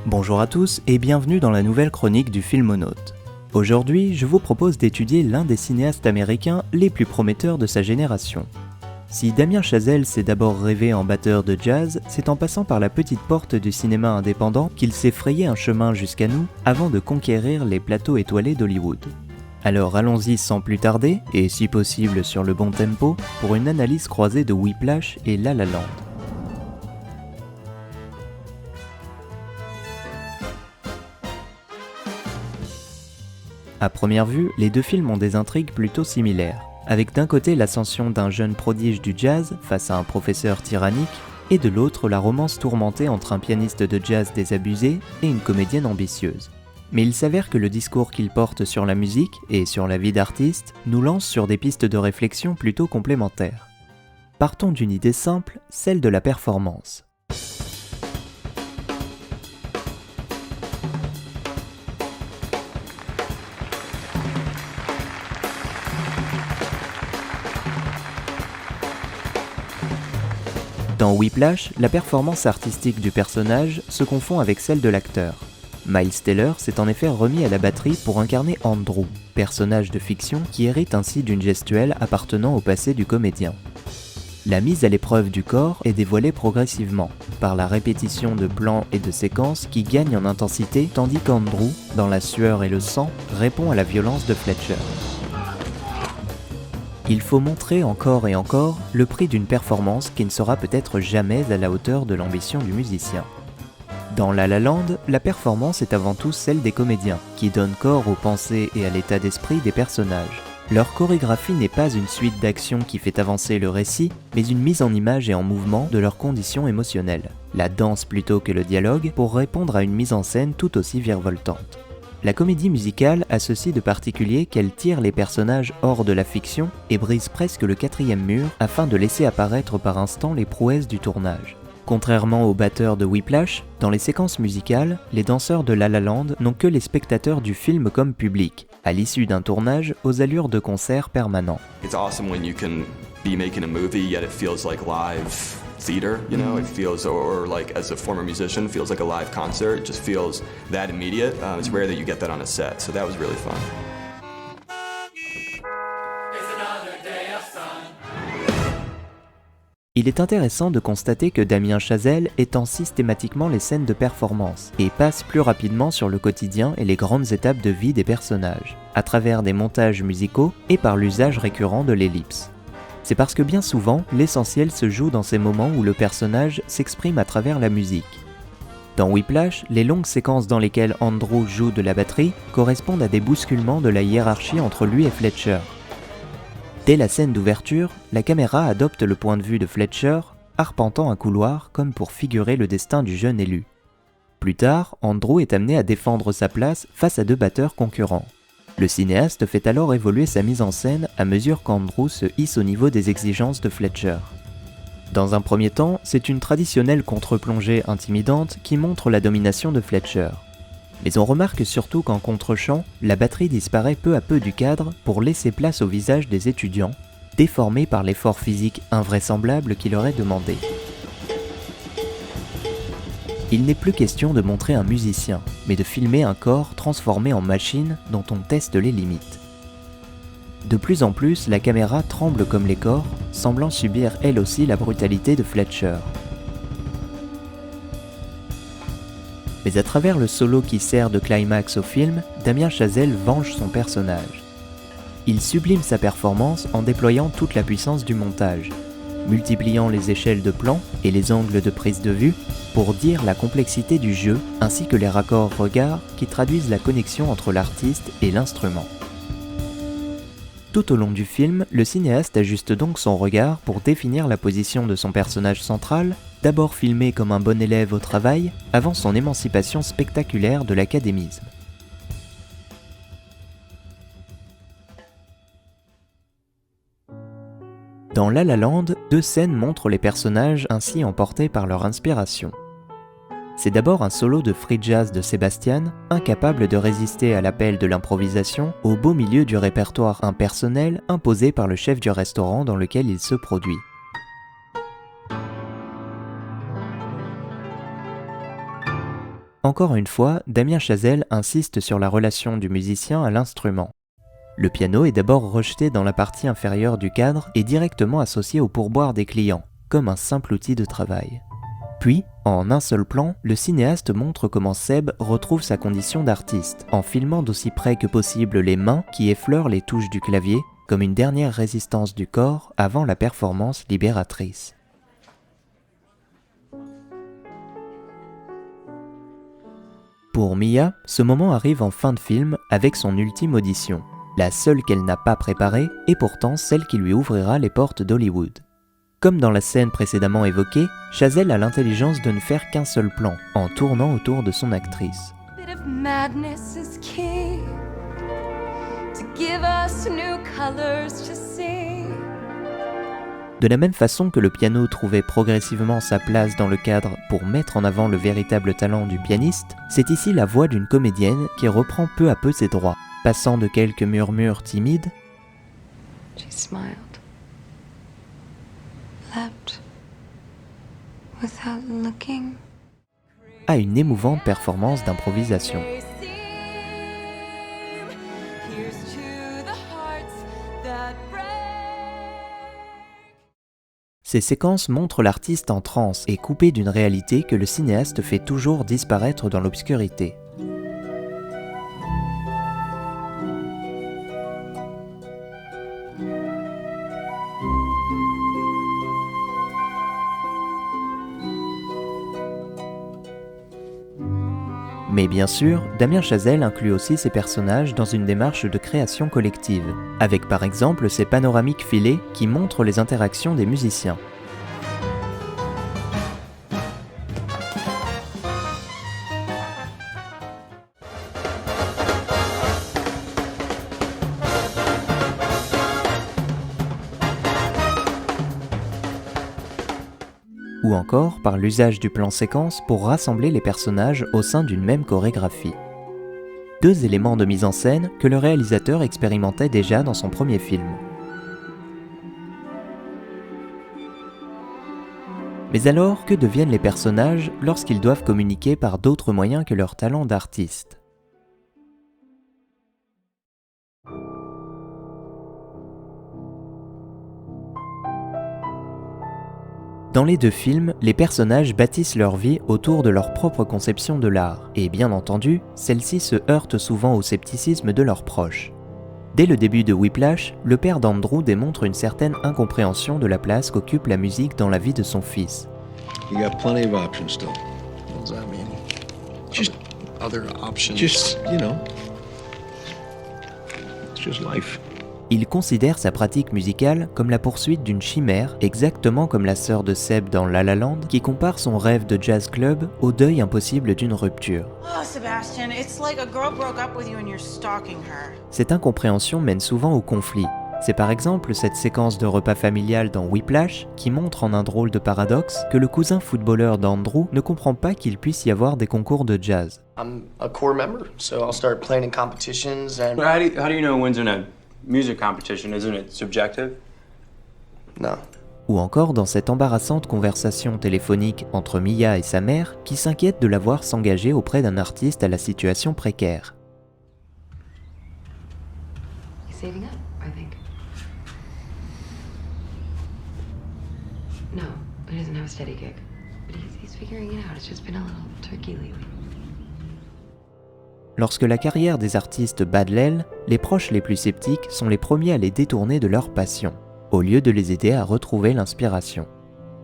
Bonjour à tous et bienvenue dans la nouvelle chronique du Filmonaute. Aujourd'hui, je vous propose d'étudier l'un des cinéastes américains les plus prometteurs de sa génération. Si Damien Chazelle s'est d'abord rêvé en batteur de jazz, c'est en passant par la petite porte du cinéma indépendant qu'il s'est frayé un chemin jusqu'à nous avant de conquérir les plateaux étoilés d'Hollywood. Alors allons-y sans plus tarder, et si possible sur le bon tempo, pour une analyse croisée de Whiplash et La La Land. À première vue, les deux films ont des intrigues plutôt similaires, avec d'un côté l'ascension d'un jeune prodige du jazz face à un professeur tyrannique, et de l'autre la romance tourmentée entre un pianiste de jazz désabusé et une comédienne ambitieuse. Mais il s'avère que le discours qu'il porte sur la musique et sur la vie d'artiste nous lance sur des pistes de réflexion plutôt complémentaires. Partons d'une idée simple, celle de la performance. Dans Whiplash, la performance artistique du personnage se confond avec celle de l'acteur. Miles Teller s'est en effet remis à la batterie pour incarner Andrew, personnage de fiction qui hérite ainsi d'une gestuelle appartenant au passé du comédien. La mise à l'épreuve du corps est dévoilée progressivement, par la répétition de plans et de séquences qui gagnent en intensité tandis qu'Andrew, dans la sueur et le sang, répond à la violence de Fletcher. Il faut montrer encore et encore le prix d'une performance qui ne sera peut-être jamais à la hauteur de l'ambition du musicien. Dans La La Land, la performance est avant tout celle des comédiens, qui donnent corps aux pensées et à l'état d'esprit des personnages. Leur chorégraphie n'est pas une suite d'actions qui fait avancer le récit, mais une mise en image et en mouvement de leurs conditions émotionnelles. La danse plutôt que le dialogue pour répondre à une mise en scène tout aussi virevoltante. La comédie musicale a ceci de particulier qu'elle tire les personnages hors de la fiction et brise presque le quatrième mur afin de laisser apparaître par instants les prouesses du tournage. Contrairement aux batteurs de Whiplash, dans les séquences musicales, les danseurs de La La Land n'ont que les spectateurs du film comme public, à l'issue d'un tournage aux allures de concert permanent. It's awesome when you can be making a movie yet it feels like live theater, you know, it feels, or like as a former musician, feels like a live concert, it just feels that immediate. It's rare that you get that on a set, so that was really fun. Il est intéressant de constater que Damien Chazelle étend systématiquement les scènes de performance et passe plus rapidement sur le quotidien et les grandes étapes de vie des personnages, à travers des montages musicaux et par l'usage récurrent de l'ellipse. C'est parce que bien souvent, l'essentiel se joue dans ces moments où le personnage s'exprime à travers la musique. Dans Whiplash, les longues séquences dans lesquelles Andrew joue de la batterie correspondent à des bousculements de la hiérarchie entre lui et Fletcher. Dès la scène d'ouverture, la caméra adopte le point de vue de Fletcher, arpentant un couloir comme pour figurer le destin du jeune élu. Plus tard, Andrew est amené à défendre sa place face à deux batteurs concurrents. Le cinéaste fait alors évoluer sa mise en scène à mesure qu'Andrew se hisse au niveau des exigences de Fletcher. Dans un premier temps, c'est une traditionnelle contre-plongée intimidante qui montre la domination de Fletcher. Mais on remarque surtout qu'en contre-champ, la batterie disparaît peu à peu du cadre pour laisser place au visage des étudiants, déformés par l'effort physique invraisemblable qui leur est demandé. Il n'est plus question de montrer un musicien, mais de filmer un corps transformé en machine dont on teste les limites. De plus en plus, la caméra tremble comme les corps, semblant subir elle aussi la brutalité de Fletcher. Mais à travers le solo qui sert de climax au film, Damien Chazelle venge son personnage. Il sublime sa performance en déployant toute la puissance du montage, multipliant les échelles de plans et les angles de prise de vue pour dire la complexité du jeu ainsi que les raccords regards qui traduisent la connexion entre l'artiste et l'instrument. Tout au long du film, le cinéaste ajuste donc son regard pour définir la position de son personnage central, d'abord filmé comme un bon élève au travail, avant son émancipation spectaculaire de l'académisme. Dans La La Land, deux scènes montrent les personnages ainsi emportés par leur inspiration. C'est d'abord un solo de free jazz de Sebastian, incapable de résister à l'appel de l'improvisation au beau milieu du répertoire impersonnel imposé par le chef du restaurant dans lequel il se produit. Encore une fois, Damien Chazelle insiste sur la relation du musicien à l'instrument. Le piano est d'abord rejeté dans la partie inférieure du cadre et directement associé au pourboire des clients, comme un simple outil de travail. Puis, en un seul plan, le cinéaste montre comment Seb retrouve sa condition d'artiste, en filmant d'aussi près que possible les mains qui effleurent les touches du clavier, comme une dernière résistance du corps avant la performance libératrice. Pour Mia, ce moment arrive en fin de film avec son ultime audition, la seule qu'elle n'a pas préparée et pourtant celle qui lui ouvrira les portes d'Hollywood. Comme dans la scène précédemment évoquée, Chazelle a l'intelligence de ne faire qu'un seul plan, en tournant autour de son actrice. De la même façon que le piano trouvait progressivement sa place dans le cadre pour mettre en avant le véritable talent du pianiste, c'est ici la voix d'une comédienne qui reprend peu à peu ses droits, passant de quelques murmures timides à une émouvante performance d'improvisation. Ces séquences montrent l'artiste en transe et coupé d'une réalité que le cinéaste fait toujours disparaître dans l'obscurité. Mais bien sûr, Damien Chazelle inclut aussi ses personnages dans une démarche de création collective, avec par exemple ces panoramiques filées qui montrent les interactions des musiciens. Ou encore par l'usage du plan séquence pour rassembler les personnages au sein d'une même chorégraphie. Deux éléments de mise en scène que le réalisateur expérimentait déjà dans son premier film. Mais alors, que deviennent les personnages lorsqu'ils doivent communiquer par d'autres moyens que leur talent d'artiste ? Dans les deux films, les personnages bâtissent leur vie autour de leur propre conception de l'art, et bien entendu, celle-ci se heurte souvent au scepticisme de leurs proches. Dès le début de Whiplash, le père d'Andrew démontre une certaine incompréhension de la place qu'occupe la musique dans la vie de son fils. You got plenty of options still. What does that mean? Just Other options. Just, you know, it's just life. Il considère sa pratique musicale comme la poursuite d'une chimère, exactement comme la sœur de Seb dans La La Land, qui compare son rêve de jazz club au deuil impossible d'une rupture. Oh, Sebastian, it's like a girl broke up with you and you're stalking her. Cette incompréhension mène souvent au conflit. C'est par exemple cette séquence de repas familial dans Whiplash qui montre en un drôle de paradoxe que le cousin footballeur d'Andrew ne comprend pas qu'il puisse y avoir des concours de jazz. I'm a core member, so I'll start playing in competitions and... But how do you know when's in a music competition? Isn't it subjective? No. Ou encore dans cette embarrassante conversation téléphonique entre Mia et sa mère qui s'inquiète de la voir s'engager auprès d'un artiste à la situation précaire. He's saving up, I think. No, he doesn't have a steady gig. But he's figuring it out. It's just been a little tricky lately. Lorsque la carrière des artistes bat de l'aile, les proches les plus sceptiques sont les premiers à les détourner de leur passion, au lieu de les aider à retrouver l'inspiration.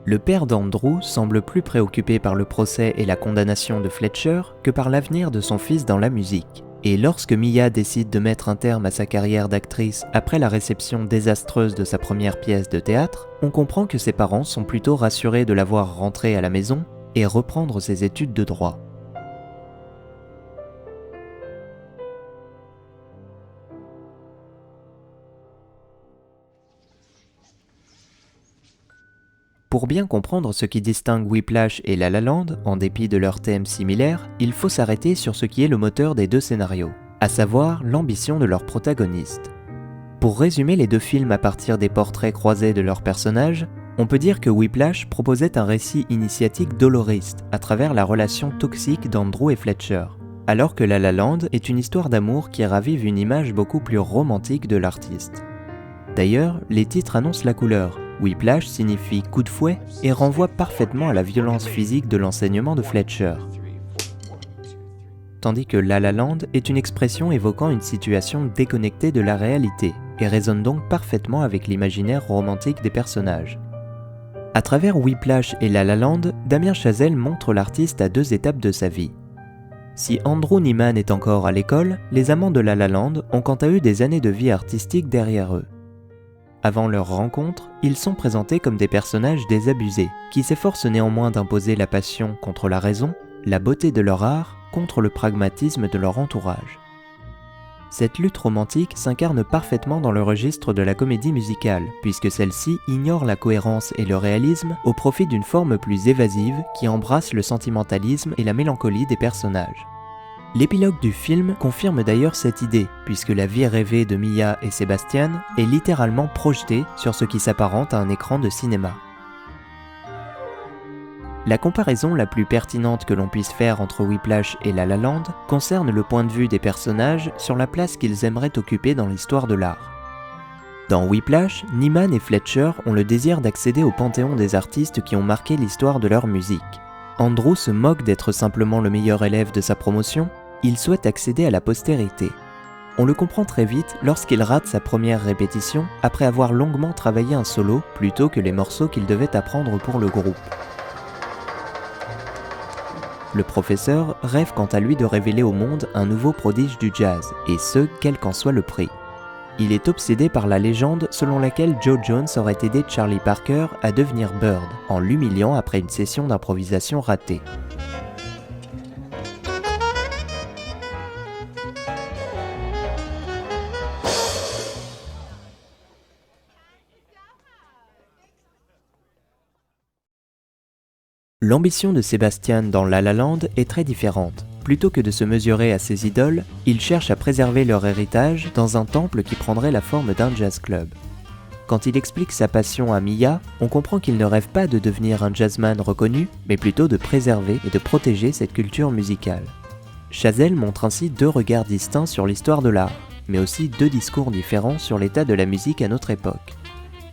Le père d'Andrew semble plus préoccupé par le procès et la condamnation de Fletcher que par l'avenir de son fils dans la musique. Et lorsque Mia décide de mettre un terme à sa carrière d'actrice après la réception désastreuse de sa première pièce de théâtre, on comprend que ses parents sont plutôt rassurés de la voir rentrer à la maison et reprendre ses études de droit. Pour bien comprendre ce qui distingue Whiplash et La La Land, en dépit de leurs thèmes similaires, il faut s'arrêter sur ce qui est le moteur des deux scénarios, à savoir l'ambition de leurs protagonistes. Pour résumer les deux films à partir des portraits croisés de leurs personnages, On peut dire que Whiplash proposait un récit initiatique doloriste à travers la relation toxique d'Andrew et Fletcher, alors que La La Land est une histoire d'amour qui ravive une image beaucoup plus romantique de l'artiste. D'ailleurs, les titres annoncent la couleur. Whiplash signifie coup de fouet et renvoie parfaitement à la violence physique de l'enseignement de Fletcher. Tandis que La La Land est une expression évoquant une situation déconnectée de la réalité et résonne donc parfaitement avec l'imaginaire romantique des personnages. À travers Whiplash et La La Land, Damien Chazelle montre l'artiste à 2 étapes de sa vie. Si Andrew Neiman est encore à l'école, les amants de La La Land ont quant à eux des années de vie artistique derrière eux. Avant leur rencontre, ils sont présentés comme des personnages désabusés, qui s'efforcent néanmoins d'imposer la passion contre la raison, la beauté de leur art contre le pragmatisme de leur entourage. Cette lutte romantique s'incarne parfaitement dans le registre de la comédie musicale, puisque celle-ci ignore la cohérence et le réalisme au profit d'une forme plus évasive qui embrasse le sentimentalisme et la mélancolie des personnages. L'épilogue du film confirme d'ailleurs cette idée, puisque la vie rêvée de Mia et Sebastian est littéralement projetée sur ce qui s'apparente à un écran de cinéma. La comparaison la plus pertinente que l'on puisse faire entre Whiplash et La La Land concerne le point de vue des personnages sur la place qu'ils aimeraient occuper dans l'histoire de l'art. Dans Whiplash, Neiman et Fletcher ont le désir d'accéder au panthéon des artistes qui ont marqué l'histoire de leur musique. Andrew se moque d'être simplement le meilleur élève de sa promotion, il souhaite accéder à la postérité. On le comprend très vite lorsqu'il rate sa première répétition après avoir longuement travaillé un solo plutôt que les morceaux qu'il devait apprendre pour le groupe. Le professeur rêve quant à lui de révéler au monde un nouveau prodige du jazz, et ce, quel qu'en soit le prix. Il est obsédé par la légende selon laquelle Joe Jones aurait aidé Charlie Parker à devenir Bird, en l'humiliant après une session d'improvisation ratée. L'ambition de Sebastian dans La La Land est très différente. Plutôt que de se mesurer à ses idoles, il cherche à préserver leur héritage dans un temple qui prendrait la forme d'un jazz club. Quand il explique sa passion à Mia, on comprend qu'il ne rêve pas de devenir un jazzman reconnu, mais plutôt de préserver et de protéger cette culture musicale. Chazelle montre ainsi 2 regards distincts sur l'histoire de l'art, mais aussi 2 discours différents sur l'état de la musique à notre époque.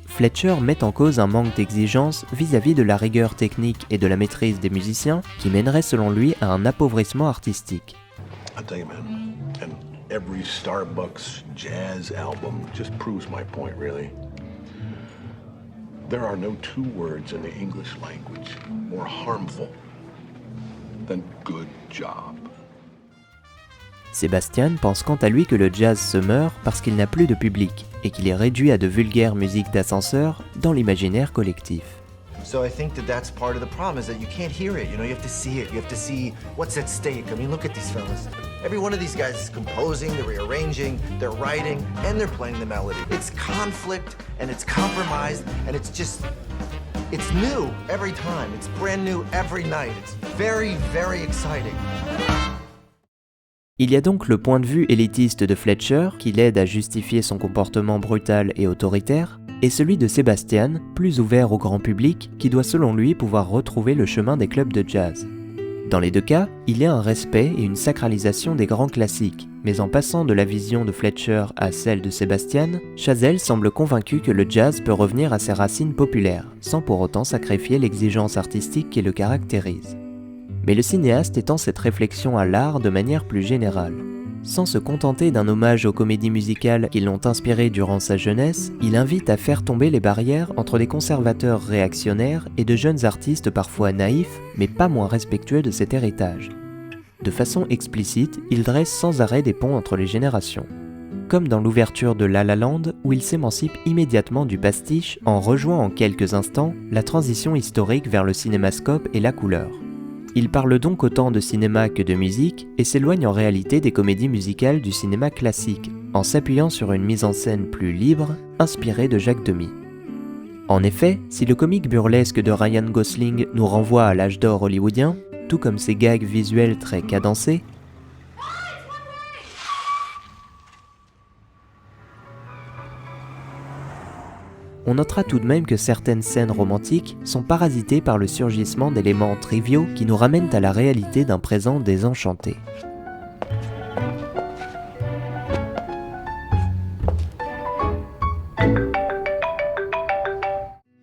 Fletcher met en cause un manque d'exigence vis-à-vis de la rigueur technique et de la maîtrise des musiciens qui mènerait selon lui à un appauvrissement artistique. I'll tell you, man, and every Starbucks jazz album just proves my point, really. There are no 2 words in the English language more harmful than good job. Sebastian pense quant à lui que le jazz se meurt parce qu'il n'a plus de public et qu'il est réduit à de vulgaires musiques d'ascenseur dans l'imaginaire collectif. So I think that's part of the problem is that you can't hear it, you know, you have to see it, you have to see what's at stake. I mean, look at these fellas. Every one of these guys is composing, they're rearranging, they're writing, and they're playing the melody. It's conflict, and it's compromise, and it's new every time. It's brand new every night. It's very, very exciting. Il y a donc le point de vue élitiste de Fletcher, qui l'aide à justifier son comportement brutal et autoritaire, et celui de Sebastian, plus ouvert au grand public, qui doit selon lui pouvoir retrouver le chemin des clubs de jazz. Dans les 2 cas, il y a un respect et une sacralisation des grands classiques, mais en passant de la vision de Fletcher à celle de Sebastian, Chazelle semble convaincu que le jazz peut revenir à ses racines populaires, sans pour autant sacrifier l'exigence artistique qui le caractérise. Mais le cinéaste étend cette réflexion à l'art de manière plus générale. Sans se contenter d'un hommage aux comédies musicales qui l'ont inspiré durant sa jeunesse, il invite à faire tomber les barrières entre des conservateurs réactionnaires et de jeunes artistes parfois naïfs, mais pas moins respectueux de cet héritage. De façon explicite, il dresse sans arrêt des ponts entre les générations. Comme dans l'ouverture de La La Land, où il s'émancipe immédiatement du pastiche en rejoignant en quelques instants la transition historique vers le cinémascope et la couleur. Il parle donc autant de cinéma que de musique et s'éloigne en réalité des comédies musicales du cinéma classique, en s'appuyant sur une mise en scène plus libre, inspirée de Jacques Demy. En effet, si le comique burlesque de Ryan Gosling nous renvoie à l'âge d'or hollywoodien, tout comme ses gags visuels très cadencés, on notera tout de même que certaines scènes romantiques sont parasitées par le surgissement d'éléments triviaux qui nous ramènent à la réalité d'un présent désenchanté.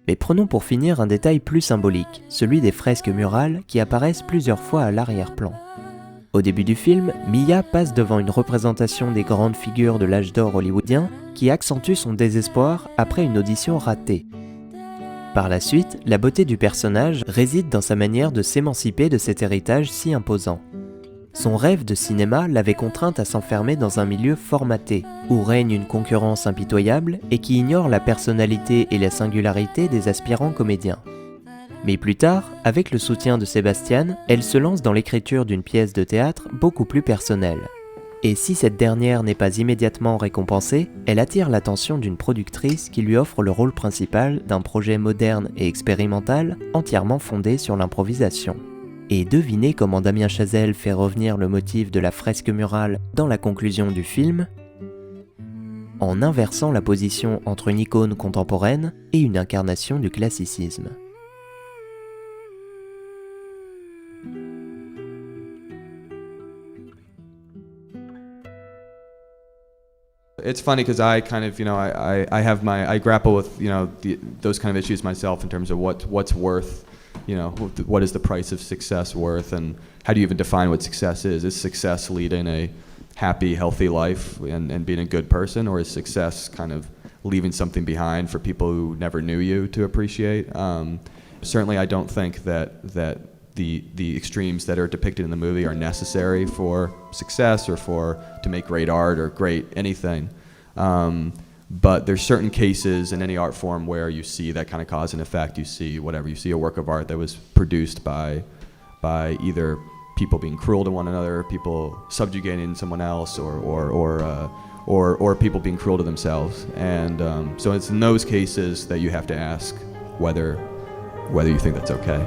Mais prenons pour finir un détail plus symbolique, celui des fresques murales qui apparaissent plusieurs fois à l'arrière-plan. Au début du film, Mia passe devant une représentation des grandes figures de l'âge d'or hollywoodien qui accentue son désespoir après une audition ratée. Par la suite, la beauté du personnage réside dans sa manière de s'émanciper de cet héritage si imposant. Son rêve de cinéma l'avait contrainte à s'enfermer dans un milieu formaté, où règne une concurrence impitoyable et qui ignore la personnalité et la singularité des aspirants comédiens. Mais plus tard, avec le soutien de Sebastian, elle se lance dans l'écriture d'une pièce de théâtre beaucoup plus personnelle. Et si cette dernière n'est pas immédiatement récompensée, elle attire l'attention d'une productrice qui lui offre le rôle principal d'un projet moderne et expérimental entièrement fondé sur l'improvisation. Et devinez comment Damien Chazelle fait revenir le motif de la fresque murale dans la conclusion du film, en inversant la position entre une icône contemporaine et une incarnation du classicisme. It's funny because I kind of, I have I grapple with, those kind of issues myself in terms of what's worth, what is the price of success worth, and how do you even define what success is? Is success leading a happy, healthy life and being a good person, or is success kind of leaving something behind for people who never knew you to appreciate? Certainly I don't think that the extremes that are depicted in the movie are necessary for success or to make great art or great anything. But there's certain cases in any art form where you see that kind of cause and effect. You see a work of art that was produced by either people being cruel to one another, people subjugating someone else, or people being cruel to themselves. And so it's in those cases that you have to ask whether you think that's okay.